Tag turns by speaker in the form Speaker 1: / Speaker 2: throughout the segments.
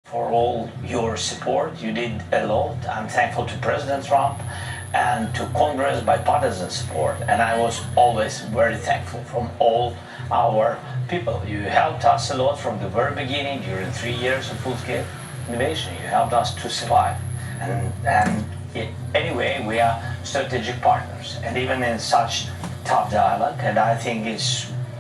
Speaker 1: for all your support. You did a lot. I'm thankful to President Trump and to Congress bipartisan support. And I was always very thankful from all our people. You helped us a lot from the very beginning during 3 years of full-scale invasion. You helped us to survive. Anyway, we are strategic partners. And even in such tough dialogue, and I think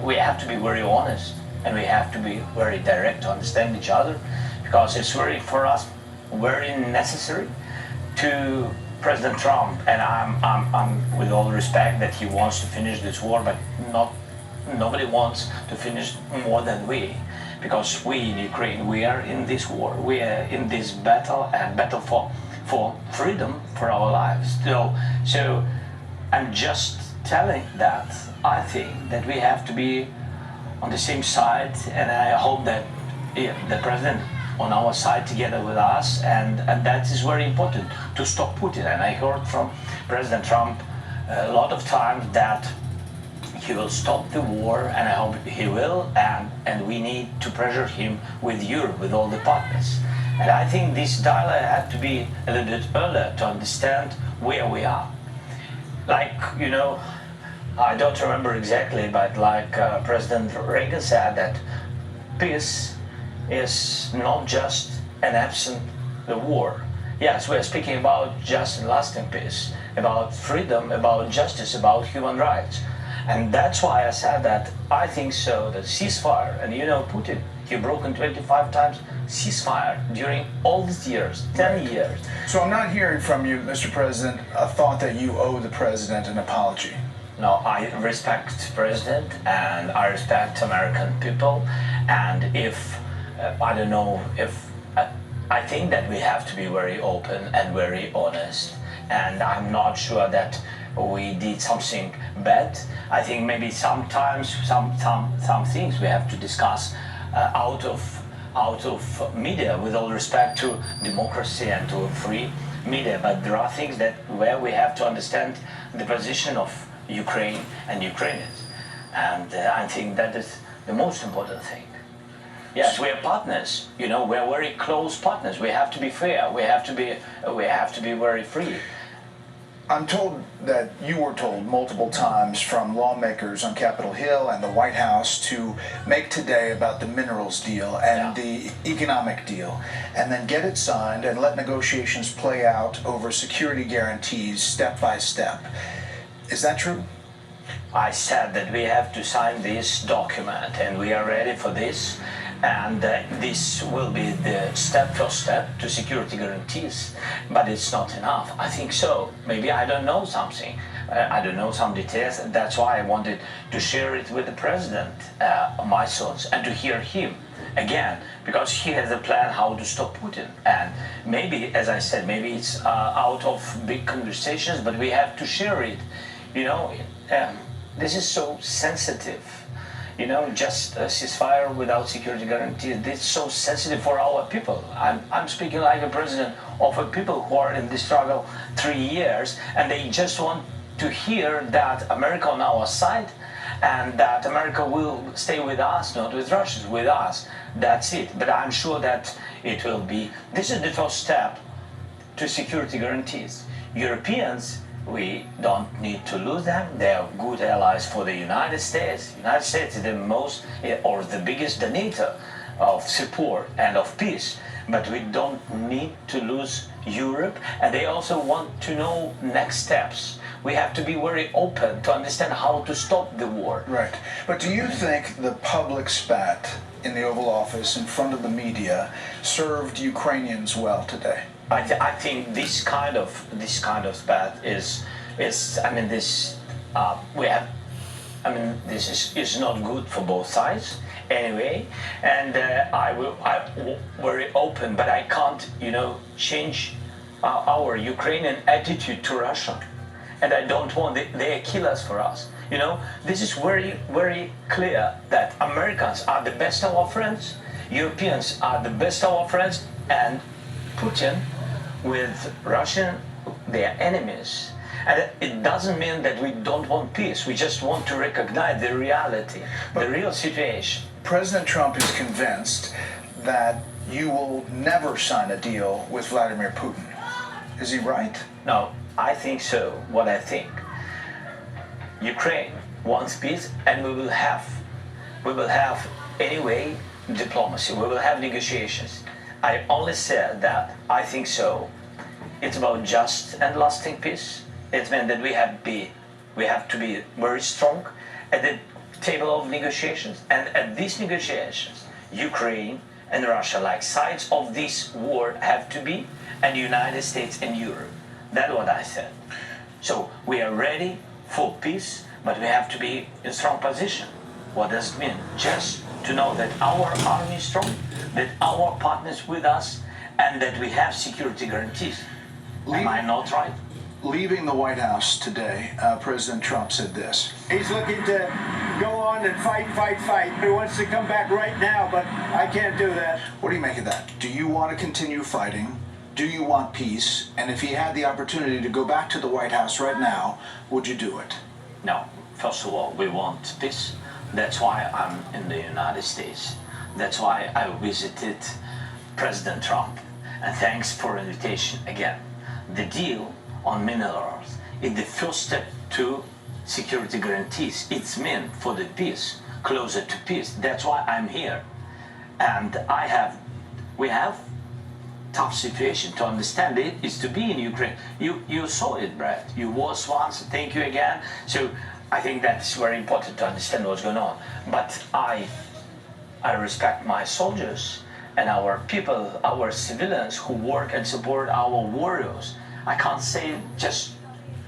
Speaker 1: we have to be very honest and we have to be very direct to understand each other, because it's very, for us, very necessary to President Trump, and I'm with all respect that he wants to finish this war, but nobody wants to finish more than we, because we in Ukraine, we are in this war, we are in this battle, and battle for freedom for our lives. So I'm just telling that I think that we have to be on the same side, and I hope that the president on our side together with us, and that is very important to stop Putin. And I heard from President Trump a lot of times that he will stop the war, and I hope he will, and we need to pressure him with Europe, with all the partners. And I think this dialogue had to be a little bit earlier to understand where we are. Like, I don't remember exactly, but like President Reagan said, that peace is not just an absent the war. Yes, we're speaking about just and lasting peace, about freedom, about justice, about human rights. And that's why I said that I think so, that ceasefire, and Putin, he broken 25 times ceasefire during all these years, 10 years.
Speaker 2: So I'm not hearing from you, Mr. President, a thought that you owe the president an apology.
Speaker 1: No, I respect President and I respect American people, and if I think that we have to be very open and very honest, and I'm not sure that we did something bad. I think maybe sometimes some things we have to discuss out of media, with all respect to democracy and to free media, but there are things where we have to understand the position of Ukraine and Ukrainians, and I think that is the most important thing. Yes, we are partners. We are very close partners. We have to be fair. We have to be very free.
Speaker 2: I'm told that you were told multiple times from lawmakers on Capitol Hill and the White House to make today about the minerals deal and the economic deal, and then get it signed and let negotiations play out over security guarantees step by step. Is that true?
Speaker 1: I said that we have to sign this document, and we are ready for this. And this will be the first step to security guarantees, but it's not enough. I think so. Maybe I don't know something. I don't know some details. That's why I wanted to share it with the president, my thoughts, and to hear him again, because he has a plan how to stop Putin. And maybe, as I said, maybe it's out of big conversations, but we have to share it. This is so sensitive. Just a ceasefire without security guarantees. This is so sensitive for our people. I'm speaking like a president of a people who are in this struggle 3 years, and they just want to hear that America on our side, and that America will stay with us, not with Russia, with us. That's it. But I'm sure that it will be. This is the first step to security guarantees. Europeans, we don't need to lose them. They are good allies for the United States. The United States is the most or the biggest donator of support and of peace. But we don't need to lose Europe, and they also want to know next steps. We have to be very open to understand how to stop the war.
Speaker 2: Right. But do you think the public spat in the Oval Office in front of the media served Ukrainians well today?
Speaker 1: I think this kind of spat is this is not good for both sides anyway, and I'm very open, but I can't change our Ukrainian attitude to Russia, and I don't want they kill us for us. This is very, very clear that Americans are the best of our friends, Europeans are the best of our friends, and Putin with Russia, they are enemies. And it doesn't mean that we don't want peace. We just want to recognize the reality, the real situation.
Speaker 2: President Trump is convinced that you will never sign a deal with Vladimir Putin. Is he right?
Speaker 1: No, I think so. What I think, Ukraine wants peace, and we will have anyway diplomacy. We will have negotiations. I only said that I think so. It's about just and lasting peace. It means that we have to be very strong at the table of negotiations. And at these negotiations, Ukraine and Russia, like sides of this war, have to be, and the United States and Europe. That's what I said. So we are ready for peace, but we have to be in strong position. What does it mean? Just to know that our army is strong, that our partners with us, and that we have security guarantees. Am I not right?
Speaker 2: Leaving the White House today, President Trump said this.
Speaker 3: He's looking to go on and fight. He wants to come back right now, but I can't do that.
Speaker 2: What do you make of that? Do you want to continue fighting? Do you want peace? And if he had the opportunity to go back to the White House right now, would you do it?
Speaker 1: No. First of all, we want peace. That's why I'm in the United States. That's why I visited President Trump. And thanks for invitation again. The deal on minerals is the first step to security guarantees. It's meant for the peace, closer to peace. That's why I'm here. And we have tough situation. To understand it is to be in Ukraine. You saw it, Brad. You was once. Thank you again. So I think that's very important to understand what's going on. But I respect my soldiers and our people, our civilians who work and support our warriors. I can't say just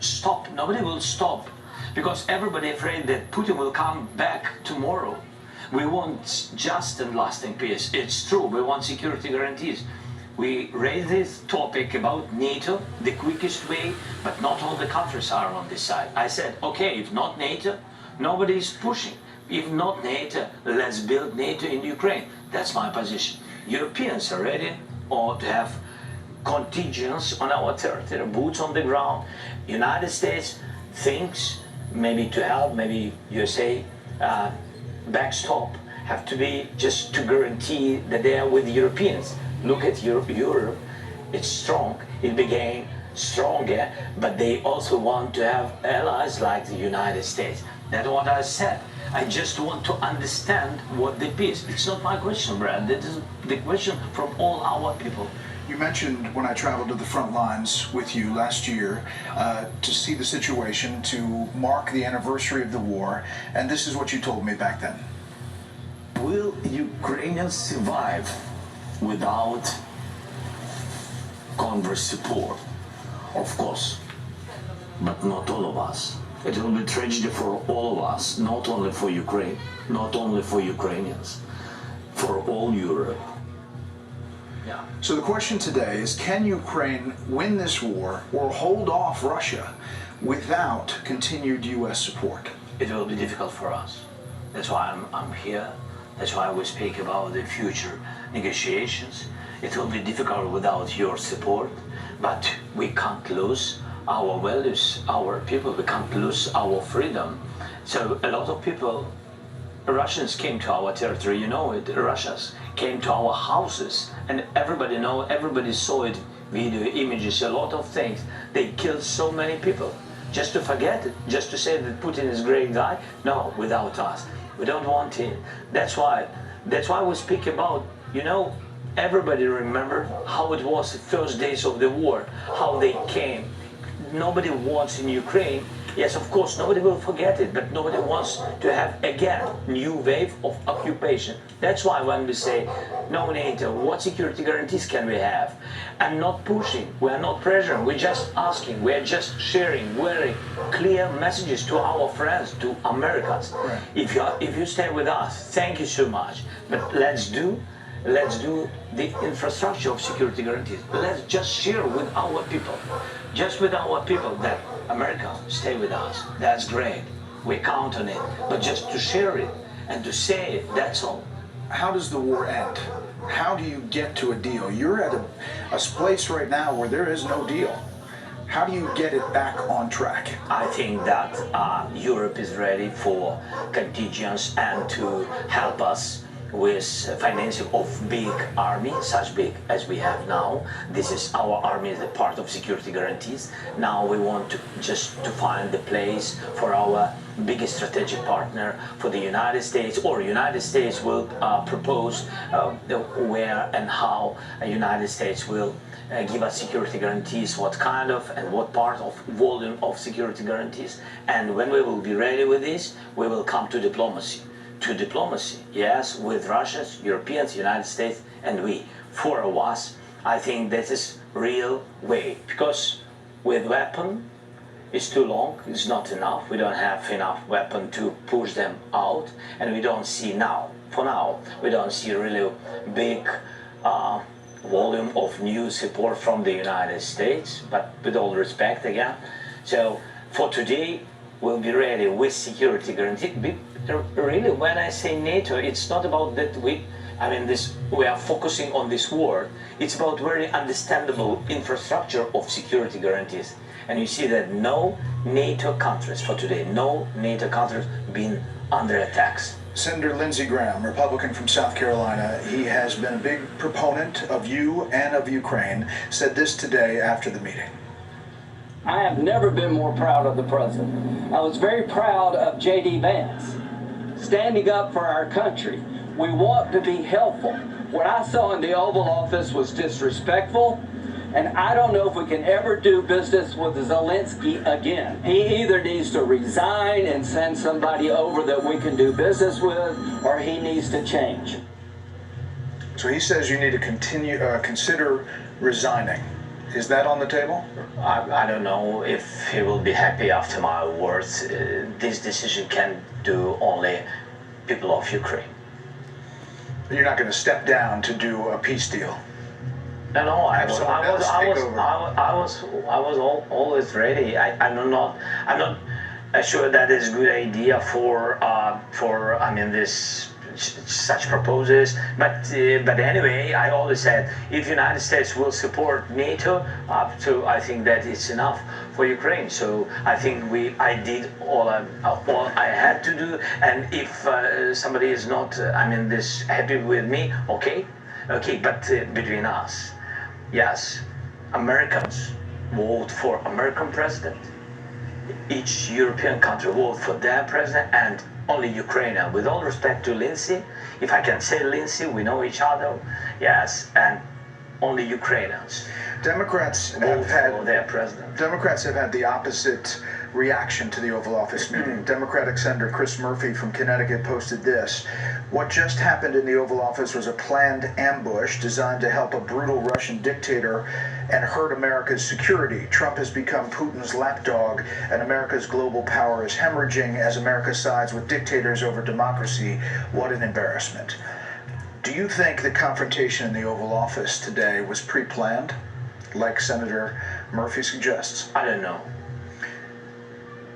Speaker 1: stop. Nobody will stop because everybody afraid that Putin will come back tomorrow. We want just and lasting peace. It's true. We want security guarantees. We raised this topic about NATO the quickest way, but not all the countries are on this side. I said, okay, if not NATO, nobody is pushing. If not NATO, let's build NATO in Ukraine. That's my position. Europeans are ready or to have contingents on our territory, boots on the ground. United States thinks maybe to help, maybe USA backstop have to be just to guarantee that they are with the Europeans. Look at Europe, it's strong, it became stronger, but they also want to have allies like the United States. That's what I said. I just want to understand what the peace. It's not my question, Brad. That is the question from all our people.
Speaker 2: You mentioned when I traveled to the front lines with you last year to see the situation, to mark the anniversary of the war, and this is what you told me back then.
Speaker 1: Will Ukrainians survive without Congress support? Of course, but not all of us. It will be tragedy for all of us, not only for Ukraine, not only for Ukrainians, for all Europe. Yeah.
Speaker 2: So the question today is, can Ukraine win this war or hold off Russia without continued U.S. support?
Speaker 1: It will be difficult for us. That's why I'm here. That's why we speak about the future negotiations. It will be difficult without your support, but we can't lose our values, our people. We can't lose our freedom. So a lot of people, Russians came to our territory, you know it, Russians came to our houses, and everybody saw it, video, images, a lot of things. They killed so many people. Just to forget it, just to say that Putin is a great guy? No, without us. We don't want him. That's why we speak about, everybody remember how it was the first days of the war, how they came. Nobody wants in Ukraine, yes, of course, nobody will forget it, but nobody wants to have, again, new wave of occupation. That's why when we say, no NATO, what security guarantees can we have? I'm not pushing, we are not pressuring, we're just asking, we're just sharing very clear messages to our friends, to Americans.
Speaker 2: Right.
Speaker 1: If you stay with us, thank you so much, but let's do the infrastructure of security guarantees. Let's just share with our people, that America stay with us. That's great. We count on it. But just to share it and to say it, that's all.
Speaker 2: How does the war end? How do you get to a deal? You're at a place right now where there is no deal. How do you get it back on track?
Speaker 1: I think that Europe is ready for contingents and to help us with financing of big army, such big as we have now. This is our army, the part of security guarantees. Now we want to just to find the place for our biggest strategic partner, for the United States, or United States will propose where and how United States will give us security guarantees, what kind of and what part of volume of security guarantees. And when we will be ready with this, we will come to diplomacy. To diplomacy, yes, with Russians, Europeans, United States, and we. Four of us, I think that is real way. Because with weapon, it's too long, it's not enough. We don't have enough weapon to push them out, and we don't see now, for now, we don't see really big volume of new support from the United States, but with all respect again. So for today, we'll be ready with security guarantee. Really, when I say NATO, it's not about that we are focusing on this war. It's about very understandable infrastructure of security guarantees. And you see that no NATO countries for today, no NATO countries been under attacks.
Speaker 2: Senator Lindsey Graham, Republican from South Carolina, he has been a big proponent of you and of Ukraine, said this today after the meeting.
Speaker 4: I have never been more proud of the president. I was very proud of J.D. Vance, standing up for our country. We want to be helpful. What I saw in the Oval Office was disrespectful, and I don't know if we can ever do business with Zelensky again. He either needs to resign and send somebody over that we can do business with, or he needs to change.
Speaker 2: So he says you need to consider resigning. Is that on the table?
Speaker 1: I don't know if he will be happy after my words. This decision can do only people of Ukraine.
Speaker 2: You're not going to step down to do a peace deal.
Speaker 1: No, I was always ready. I'm not sure that is a good idea for this such proposals, but anyway, I always said if United States will support NATO up to, I think that it's enough for Ukraine. So I think I did all I had to do, and if somebody is not happy with me, okay, but between us, yes, Americans vote for American president. Each European country vote for their president, and only Ukrainian. With all respect to Lindsey, if I can say Lindsey, we know each other, yes, and only Ukrainians.
Speaker 2: Democrats have had
Speaker 1: their president.
Speaker 2: Democrats have had the opposite reaction to the Oval Office meeting. Democratic Senator Chris Murphy from Connecticut posted this: "What just happened in the Oval Office was a planned ambush designed to help a brutal Russian dictator and hurt America's security. Trump has become Putin's lapdog, and America's global power is hemorrhaging as America sides with dictators over democracy. What an embarrassment." Do you think the confrontation in the Oval Office today was pre-planned, like Senator Murphy suggests?
Speaker 1: I don't know.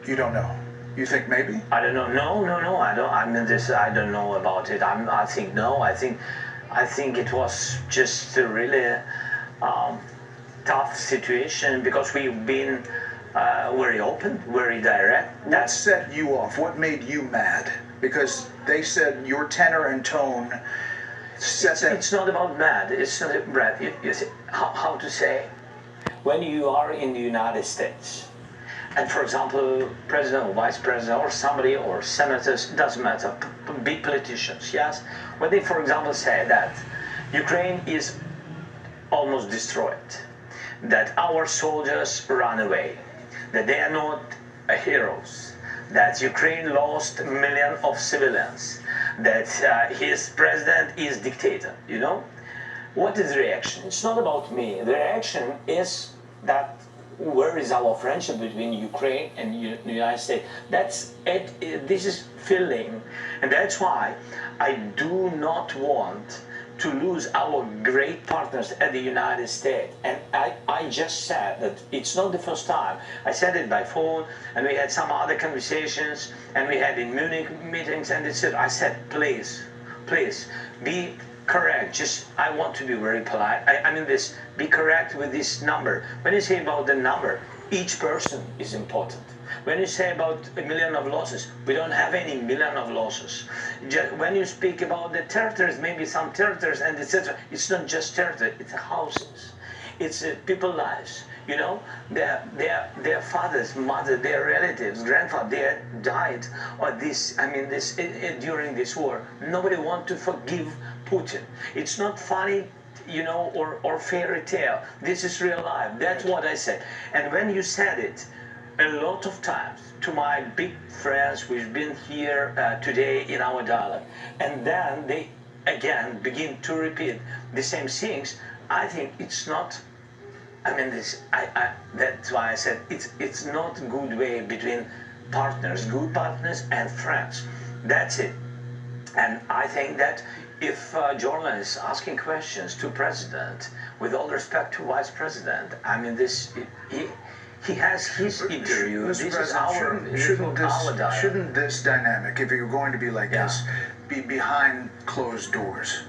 Speaker 2: You don't know? You think maybe?
Speaker 1: I don't know. No. I don't. I don't know about it. I think no. I think it was just a really tough situation because we've been very open, very direct.
Speaker 2: What set you off? What made you mad? Because they said your tenor and tone.
Speaker 1: It's not about mad. It's not, Brad. You see, how to say? When you are in the United States, and for example, president or vice president or somebody or senators, it doesn't matter, big politicians, yes? When they, for example, say that Ukraine is almost destroyed, that our soldiers run away, that they are not heroes, that Ukraine lost millions of civilians, that his president is dictator, you know? What is the reaction? It's not about me. The reaction is that where is our friendship between Ukraine and the United States? That's it. This is feeling, and that's why I do not want to lose our great partners at the United States. And I just said that it's not the first time. I said it by phone, and we had some other conversations, and we had in Munich meetings, and etc. I said, please, be correct. Just, I want to be very polite. Be correct with this number. When you say about the number, each person is important. When you say about a million of losses, we don't have any million of losses. When you speak about the territories, maybe some territories and etc., it's not just territory, it's houses, it's people's lives. You know, their fathers, mother, their relatives, grandfather, they died or this. I mean, during this war. Nobody wants to forgive Putin. It's not funny, you know, or fairy tale. This is real life. That's what I said. And when you said it, a lot of times to my big friends who've been here today in our dialogue, and then they again begin to repeat the same things. I think it's not. I mean, that's why I said it's not a good way between partners, good partners and friends. That's it. And I think that if journalists asking questions to president, with all respect to vice president, I mean, he has his interview.
Speaker 2: Mr.
Speaker 1: This
Speaker 2: President,
Speaker 1: is our dialogue.
Speaker 2: shouldn't this dynamic, if you're going to be like this, be behind closed doors?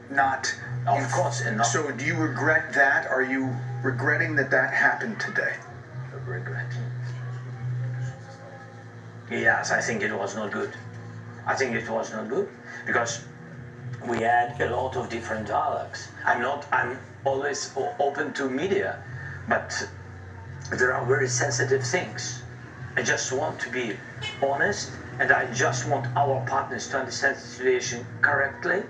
Speaker 2: Not.
Speaker 1: Of course, and not.
Speaker 2: So do you regret that? Are you regretting that happened today?
Speaker 1: Regret. Yes, I think it was not good. I think it was not good because we had a lot of different dialogues. I'm always open to media, but there are very sensitive things. I just want to be honest, and I just want our partners to understand the situation correctly.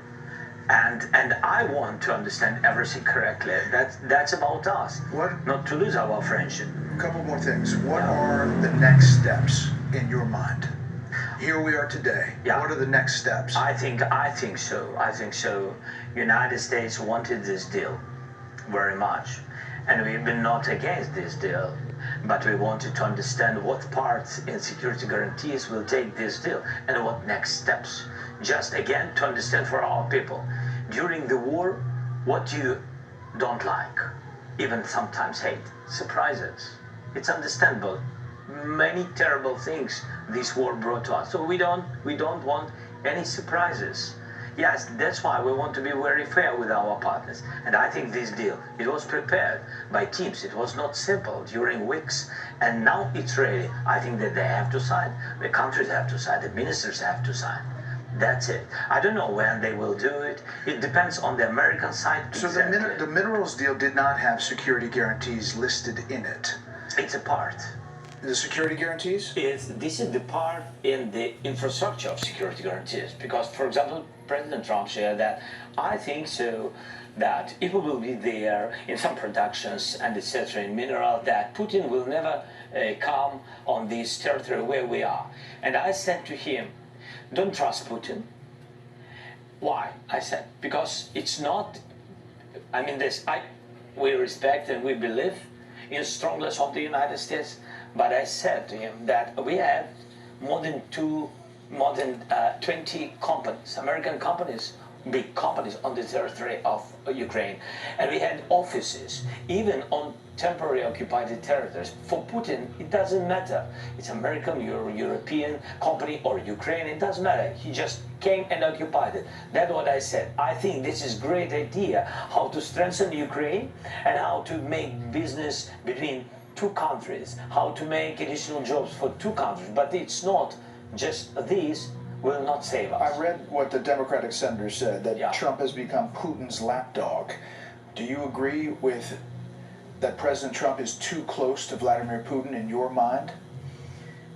Speaker 1: And I want to understand everything correctly. That's about us.
Speaker 2: What?
Speaker 1: Not to lose our friendship.
Speaker 2: A couple more things. What are the next steps in your mind? Here we are today.
Speaker 1: Yeah.
Speaker 2: What are the next steps?
Speaker 1: I think so. United States wanted this deal very much, and we've been not against this deal, but we wanted to understand what parts in security guarantees will take this deal and what next steps. Just again to understand for our people during the war what you don't like, even sometimes hate, surprises. It's understandable. Many terrible things this war brought to us. So we don't want any surprises. Yes, that's why we want to be very fair with our partners. And I think this deal, it was prepared by teams. It was not simple during weeks. And now it's ready. I think that they have to sign. The countries have to sign. The ministers have to sign. That's it. I don't know when they will do it. It depends on the American side.
Speaker 2: So
Speaker 1: exactly.
Speaker 2: the minerals deal did not have security guarantees listed in it.
Speaker 1: It's a part.
Speaker 2: The security guarantees?
Speaker 1: This is the part in the infrastructure of security guarantees. Because, for example, President Trump said that I think so that it will be there in some productions and etc. in mineral that Putin will never come on this territory where we are. And I said to him, don't trust Putin. Why? I said, because it's not, I mean, we respect and we believe in strongness of the United States, but I said to him that we have more than 20 companies, American companies, big companies on the territory of Ukraine. And we had offices, even on temporarily occupied territories. For Putin, it doesn't matter. It's American, European company or Ukraine, it doesn't matter. He just came and occupied it. That's what I said. I think this is a great idea, how to strengthen Ukraine and how to make business between two countries, how to make additional jobs for two countries. But it's not just these will not save us.
Speaker 2: I read what the Democratic senator said, that Trump has become Putin's lapdog. Do you agree with that President Trump is too close to Vladimir Putin in your mind?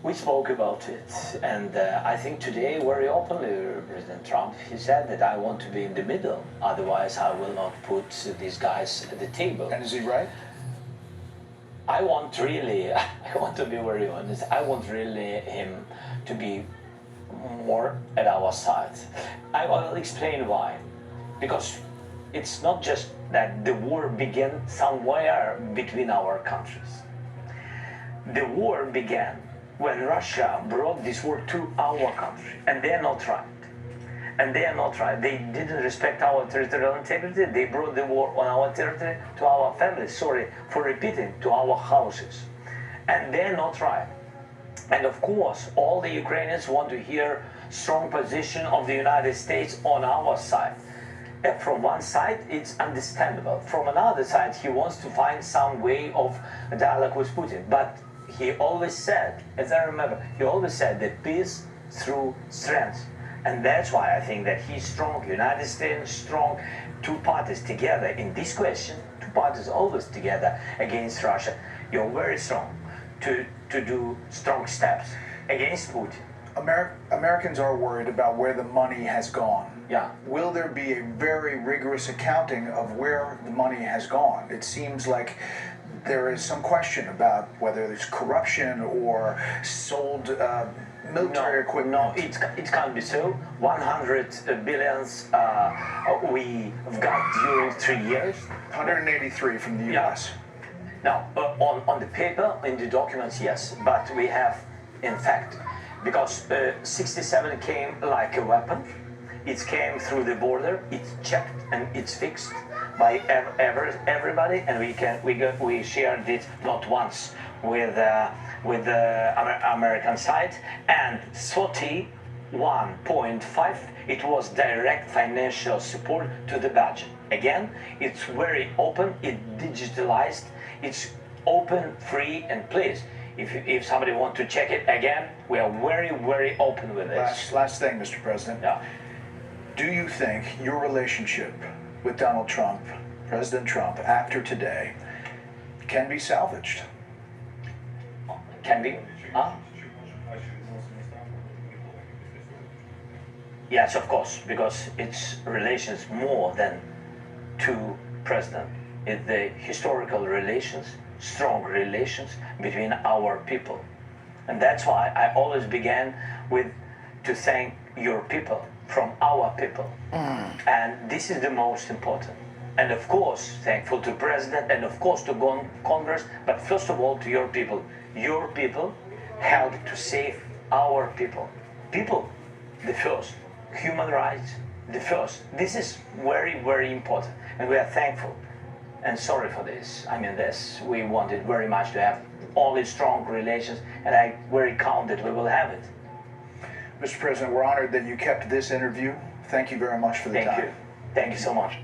Speaker 1: We spoke about it, and I think today very openly President Trump, he said that I want to be in the middle, otherwise I will not put these guys at the table.
Speaker 2: And is he right?
Speaker 1: I want to be very honest, I want really him to be more at our side. I will explain why. Because it's not just that the war began somewhere between our countries. The war began when Russia brought this war to our country, and they are not right. And they are not right. They didn't respect our territorial integrity. They brought the war on our territory to our families. Sorry for repeating, to our houses. And they are not right. And of course, all the Ukrainians want to hear strong position of the United States on our side. And from one side, it's understandable. From another side, he wants to find some way of dialogue with Putin. But he always said, as I remember, he always said that peace through strength. And that's why I think that he's strong, United States strong, two parties together in this question, two parties always together against Russia. You're very strong to do strong steps against Putin.
Speaker 2: Americans are worried about where the money has gone.
Speaker 1: Yeah.
Speaker 2: Will there be a very rigorous accounting of where the money has gone? It seems like there is some question about whether there's corruption or sold military equipment.
Speaker 1: No, it can't be so. 100 billions we've got during 3 years.
Speaker 2: 183 from the U.S.
Speaker 1: Now, on the paper, in the documents, yes, but we have, in fact, because 67 came like a weapon. It came through the border. It's checked and it's fixed by everybody, and we shared it not once with the American side. And 31.5, it was direct financial support to the budget. Again, it's very open. It's digitalized. It's open, free, and please. If somebody wants to check it again, we are very, very open with this.
Speaker 2: Last thing, Mr. President.
Speaker 1: Yeah.
Speaker 2: Do you think your relationship with Donald Trump, President Trump, after today, can be salvaged?
Speaker 1: Can be? Huh? Yes, of course, because it's relations more than two presidents. It's the historical relations, strong relations between our people. And that's why I always began with to thank your people from our people. And this is the most important. And of course, thankful to President and of course to Congress, but first of all to your people. Your people helped to save our people. People, the first. Human rights, the first. This is very, very important. And we are thankful. And sorry for this. I mean, we wanted very much to have only strong relations, and I very count that we will have it.
Speaker 2: Mr. President, we're honored that you kept this interview. Thank you very much for the time.
Speaker 1: Thank you. Thank you so much.